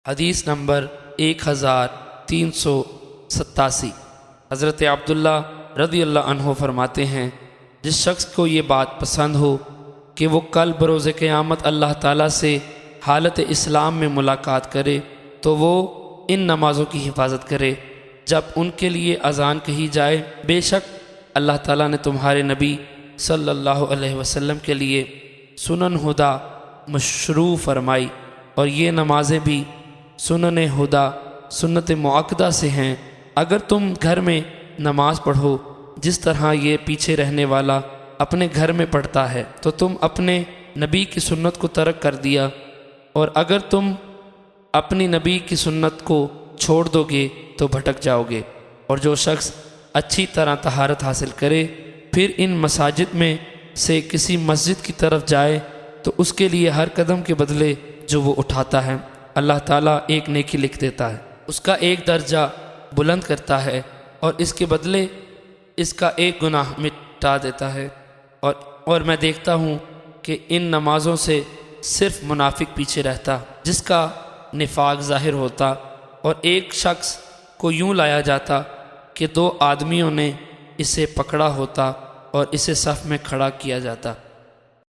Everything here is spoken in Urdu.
حدیث نمبر 1387۔ حضرت عبداللہ رضی اللہ عنہ فرماتے ہیں، جس شخص کو یہ بات پسند ہو کہ وہ کل بروز قیامت اللہ تعالیٰ سے حالت اسلام میں ملاقات کرے تو وہ ان نمازوں کی حفاظت کرے جب ان کے لیے اذان کہی جائے۔ بے شک اللہ تعالیٰ نے تمہارے نبی صلی اللہ علیہ وسلم کے لیے سنن ہدا مشروع فرمائی، اور یہ نمازیں بھی سنن ہدا سنت مؤکدہ سے ہیں۔ اگر تم گھر میں نماز پڑھو جس طرح یہ پیچھے رہنے والا اپنے گھر میں پڑھتا ہے تو تم اپنے نبی کی سنت کو ترک کر دیا، اور اگر تم اپنی نبی کی سنت کو چھوڑ دو گے تو بھٹک جاؤ گے۔ اور جو شخص اچھی طرح طہارت حاصل کرے پھر ان مساجد میں سے کسی مسجد کی طرف جائے تو اس کے لیے ہر قدم کے بدلے جو وہ اٹھاتا ہے اللہ تعالیٰ ایک نیکی لکھ دیتا ہے، اس کا ایک درجہ بلند کرتا ہے، اور اس کے بدلے اس کا ایک گناہ مٹا دیتا ہے۔ اور میں دیکھتا ہوں کہ ان نمازوں سے صرف منافق پیچھے رہتا جس کا نفاق ظاہر ہوتا، اور ایک شخص کو یوں لایا جاتا کہ 2 آدمیوں نے اسے پکڑا ہوتا اور اسے صف میں کھڑا کیا جاتا۔